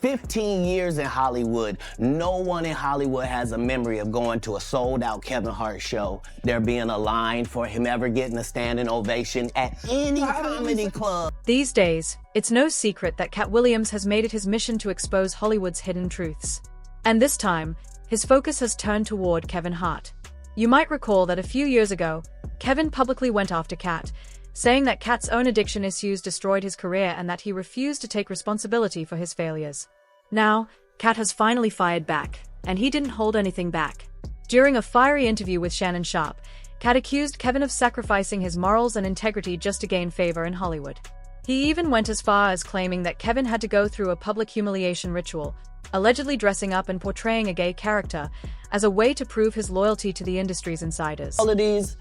15 years in Hollywood, no one in Hollywood has a memory of going to a sold-out Kevin Hart show, there being a line for him ever getting a standing ovation at any comedy club. These days, it's no secret that Katt Williams has made it his mission to expose Hollywood's hidden truths. And this time, his focus has turned toward Kevin Hart. You might recall that a few years ago, Kevin publicly went after Katt, saying that Katt's own addiction issues destroyed his career and that he refused to take responsibility for his failures. Now, Katt has finally fired back, and he didn't hold anything back. During a fiery interview with Shannon Sharpe, Katt accused Kevin of sacrificing his morals and integrity just to gain favor in Hollywood. He even went as far as claiming that Kevin had to go through a public humiliation ritual, allegedly dressing up and portraying a gay character, as a way to prove his loyalty to the industry's insiders. All of these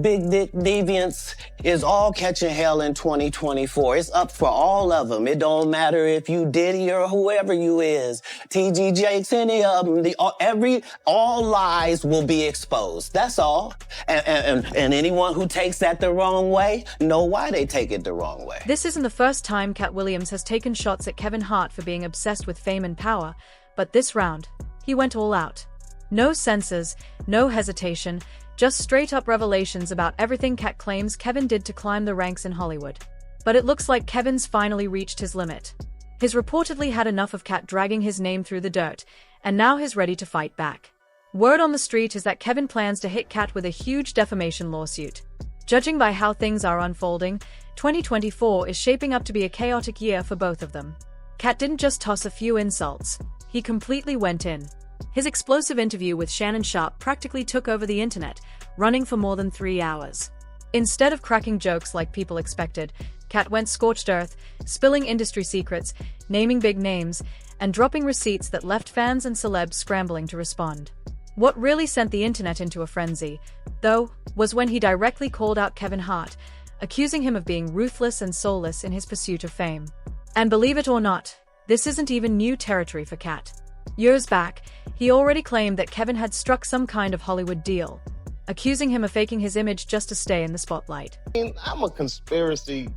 big dick deviants is all catching hell in 2024. It's up for all of them. It don't matter if you Diddy or whoever you is. T.G. Jakes, any of them. All lies will be exposed. That's all. And anyone who takes that the wrong way, know why they take it the wrong way. This isn't the first time Katt Williams has taken shots at Kevin Hart for being obsessed with fame and power, but this round, he went all out. No censors, no hesitation, just straight-up revelations about everything Katt claims Kevin did to climb the ranks in Hollywood. But it looks like Kevin's finally reached his limit. He's reportedly had enough of Katt dragging his name through the dirt, and now he's ready to fight back. Word on the street is that Kevin plans to hit Katt with a huge defamation lawsuit. Judging by how things are unfolding, 2024 is shaping up to be a chaotic year for both of them. Katt didn't just toss a few insults, he completely went in. His explosive interview with Shannon Sharpe practically took over the internet, running for more than 3 hours. Instead of cracking jokes like people expected, Katt went scorched earth, spilling industry secrets, naming big names, and dropping receipts that left fans and celebs scrambling to respond. What really sent the internet into a frenzy, though, was when he directly called out Kevin Hart, accusing him of being ruthless and soulless in his pursuit of fame. And believe it or not, this isn't even new territory for Katt. Years back, he already claimed that Kevin had struck some kind of Hollywood deal, accusing him of faking his image just to stay in the spotlight. I'm a conspiracy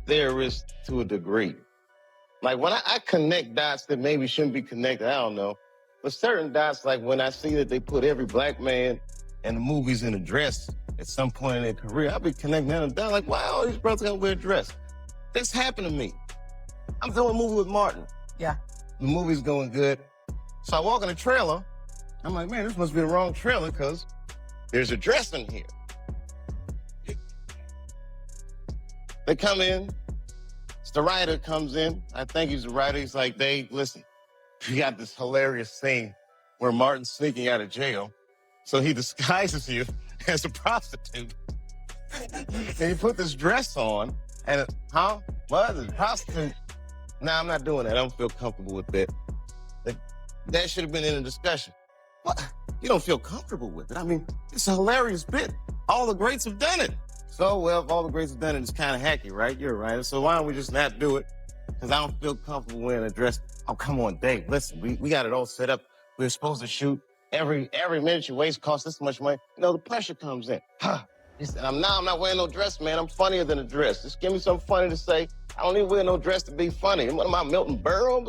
theorist to a degree. Like when I connect dots that maybe shouldn't be connected, I don't know. But certain dots, like when I see that they put every black man in the movies in a dress at some point in their career, I'll be connecting them down like, wow, all these brothers gotta wear a dress. This happened to me. I'm doing a movie with Martin. Yeah. The movie's going good. So I walk in the trailer. I'm like, man, this must be the wrong trailer because there's a dress in here. They come in. It's the writer comes in. I think he's the writer. He's like, Dave, listen, we got this hilarious scene where Martin's sneaking out of jail. So he disguises you as a prostitute. And you put this dress on. And, what? A prostitute? Nah, I'm not doing that. I don't feel comfortable with that. That should have been in a discussion. What? You don't feel comfortable with it? I mean, it's a hilarious bit. All the greats have done it. So, well, if all the greats have done it, it's kind of hacky, right? You're right. So why don't we just not do it? Because I don't feel comfortable wearing a dress. Oh, come on, Dave. Listen, we got it all set up. We were supposed to shoot. Every minute you waste costs this much money. You know, the pressure comes in. He said, I'm not wearing no dress, man. I'm funnier than a dress. Just give me something funny to say. I don't even wear no dress to be funny. What am I, Milton Berle?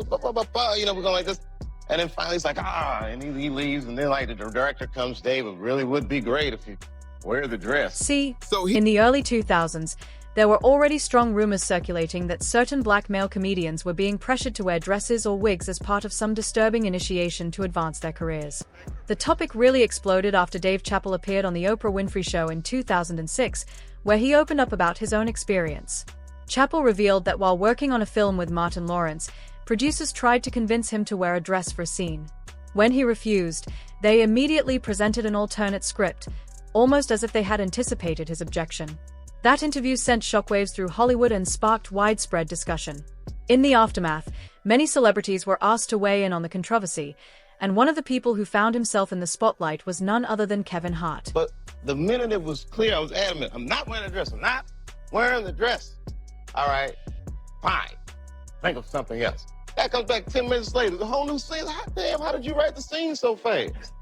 You know, we're going like this. And then finally he's like, and he leaves. And then like the director comes, Dave, it really would be great if you wear the dress. See, in the early 2000s, there were already strong rumors circulating that certain black male comedians were being pressured to wear dresses or wigs as part of some disturbing initiation to advance their careers. The topic really exploded after Dave Chappelle appeared on The Oprah Winfrey Show in 2006, where he opened up about his own experience. Chappelle revealed that while working on a film with Martin Lawrence, producers tried to convince him to wear a dress for a scene. When he refused, they immediately presented an alternate script, almost as if they had anticipated his objection. That interview sent shockwaves through Hollywood and sparked widespread discussion. In the aftermath, many celebrities were asked to weigh in on the controversy, and one of the people who found himself in the spotlight was none other than Kevin Hart. But the minute it was clear, I was adamant. I'm not wearing a dress. I'm not wearing the dress. All right, fine. Think of something else. That comes back 10 minutes later. The whole new scene. Damn, how did you write the scene so fast?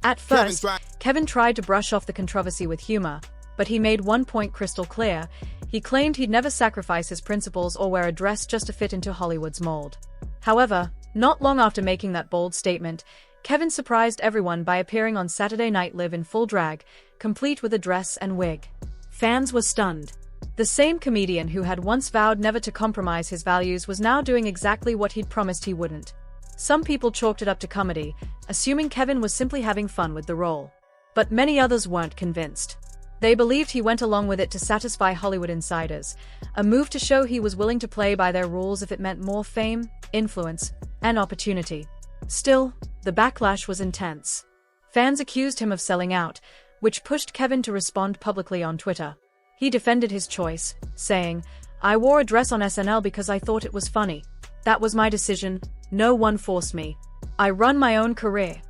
At first, Kevin tried to brush off the controversy with humor, but he made one point crystal clear. He claimed he'd never sacrifice his principles or wear a dress just to fit into Hollywood's mold. However, not long after making that bold statement, Kevin surprised everyone by appearing on Saturday Night Live in full drag, complete with a dress and wig. Fans were stunned. The same comedian who had once vowed never to compromise his values was now doing exactly what he'd promised he wouldn't. Some people chalked it up to comedy, assuming Kevin was simply having fun with the role. But many others weren't convinced. They believed he went along with it to satisfy Hollywood insiders, a move to show he was willing to play by their rules if it meant more fame, influence, and opportunity. Still, the backlash was intense. Fans accused him of selling out, which pushed Kevin to respond publicly on Twitter. He defended his choice, saying, "I wore a dress on SNL because I thought it was funny. That was my decision. No one forced me. I run my own career."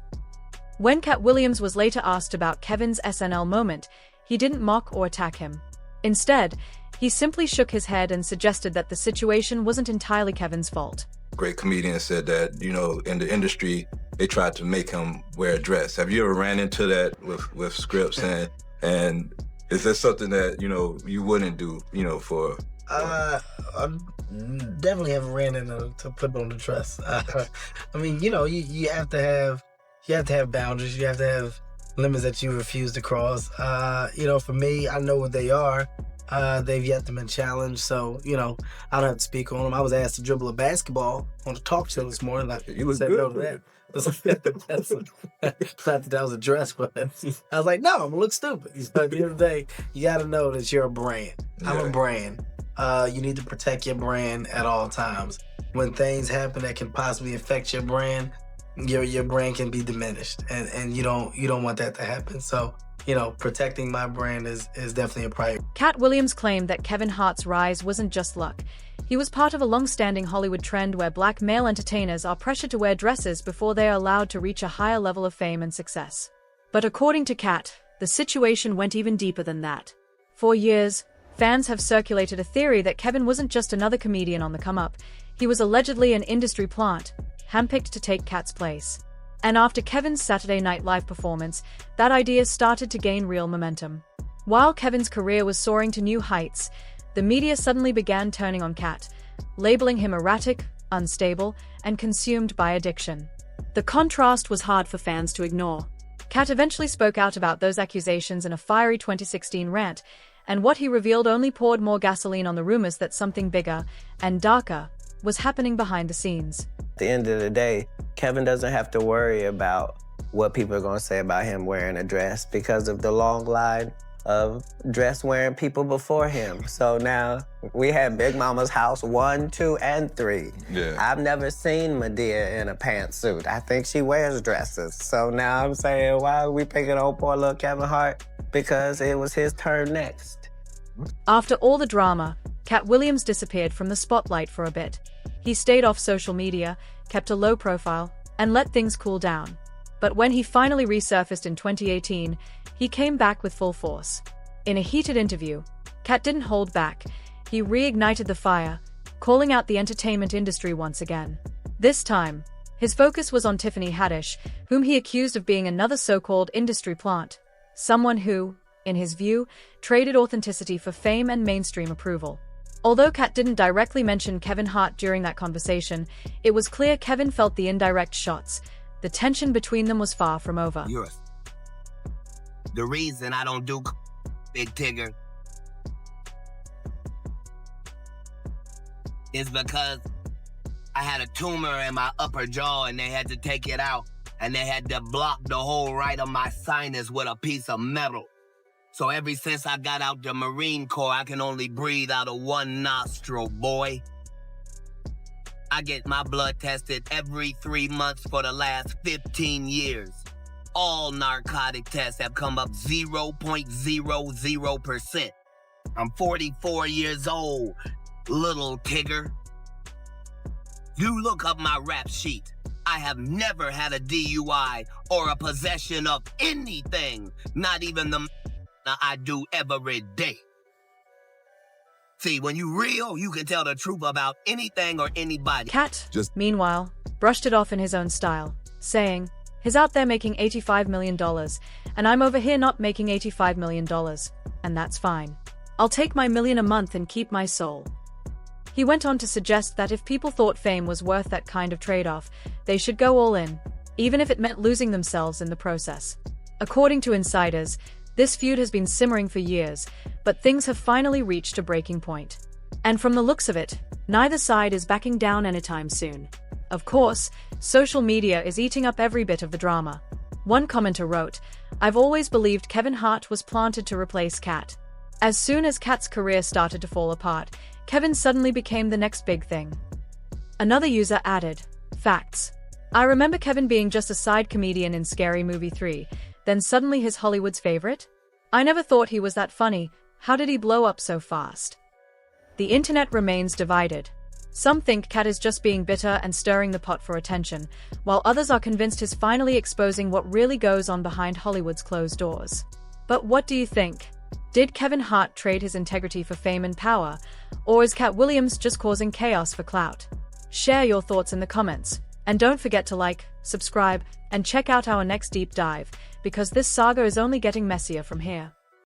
When Katt Williams was later asked about Kevin's SNL moment, he didn't mock or attack him. Instead, he simply shook his head and suggested that the situation wasn't entirely Kevin's fault. Great comedian said that, in the industry, they tried to make him wear a dress. Have you ever ran into that with scripts? And is that something that, you wouldn't do, for... I definitely haven't ran into to put on the dress. I mean, you have to have boundaries. You have to have limits that you refuse to cross. For me, I know what they are. They've yet to been challenged, so, I don't have to speak on them. I was asked to dribble a basketball on a talk show this morning. You was said good no to that. Not that was a dress, but I was like, no, I'm gonna look stupid. At the end of the day, you gotta know that you're a brand. I'm a brand. You need to protect your brand at all times. When things happen that can possibly affect your brand, your brand can be diminished, and you don't want that to happen. So, protecting my brand is definitely a priority. Katt Williams claimed that Kevin Hart's rise wasn't just luck. He was part of a long-standing Hollywood trend where black male entertainers are pressured to wear dresses before they are allowed to reach a higher level of fame and success. But according to Katt, the situation went even deeper than that. For years, fans have circulated a theory that Kevin wasn't just another comedian on the come-up. He was allegedly an industry plant, handpicked to take Katt's place. And after Kevin's Saturday Night Live performance, that idea started to gain real momentum. While Kevin's career was soaring to new heights, the media suddenly began turning on Katt, labeling him erratic, unstable, and consumed by addiction. The contrast was hard for fans to ignore. Katt eventually spoke out about those accusations in a fiery 2016 rant, and what he revealed only poured more gasoline on the rumors that something bigger and darker was happening behind the scenes. At the end of the day, Kevin doesn't have to worry about what people are going to say about him wearing a dress because of the long line of dress-wearing people before him. So now we have Big Mama's house 1, 2, and 3. Yeah. I've never seen Medea in a pantsuit. I think she wears dresses. So now I'm saying, why are we picking on poor little Kevin Hart? Because it was his turn next. After all the drama, Katt Williams disappeared from the spotlight for a bit. He stayed off social media, kept a low profile, and let things cool down. But when he finally resurfaced in 2018, he came back with full force. In a heated interview, Katt didn't hold back. He reignited the fire, calling out the entertainment industry once again. This time, his focus was on Tiffany Haddish, whom he accused of being another so-called industry plant, someone who, in his view, traded authenticity for fame and mainstream approval. Although Katt didn't directly mention Kevin Hart during that conversation, it was clear Kevin felt the indirect shots. The tension between them was far from over. The reason I don't do Big Tigger is because I had a tumor in my upper jaw and they had to take it out, and they had to block the whole right of my sinus with a piece of metal. So ever since I got out the Marine Corps, I can only breathe out of one nostril, boy. I get my blood tested every 3 months for the last 15 years. All narcotic tests have come up 0.00%. I'm 44 years old, little Tigger. You look up my rap sheet. I have never had a DUI or a possession of anything, not even the I do every day. See, when you real, you can tell the truth about anything or anybody. Katt, meanwhile, brushed it off in his own style, saying, "He's out there making $85 million, and I'm over here not making $85 million, and that's fine." I'll take my million a month and keep my soul. He went on to suggest that if people thought fame was worth that kind of trade-off, they should go all in, even if it meant losing themselves in the process. According to insiders, this feud has been simmering for years, but things have finally reached a breaking point. And from the looks of it, neither side is backing down anytime soon. Of course, social media is eating up every bit of the drama. One commenter wrote, "I've always believed Kevin Hart was planted to replace Katt. As soon as Katt's career started to fall apart, Kevin suddenly became the next big thing." Another user added, "Facts. I remember Kevin being just a side comedian in Scary Movie 3, then suddenly he's Hollywood's favorite? I never thought he was that funny. How did he blow up so fast?" The internet remains divided. Some think Katt is just being bitter and stirring the pot for attention, while others are convinced he's finally exposing what really goes on behind Hollywood's closed doors. But what do you think? Did Kevin Hart trade his integrity for fame and power, or is Katt Williams just causing chaos for clout? Share your thoughts in the comments, and don't forget to like, subscribe, and check out our next deep dive, because this saga is only getting messier from here.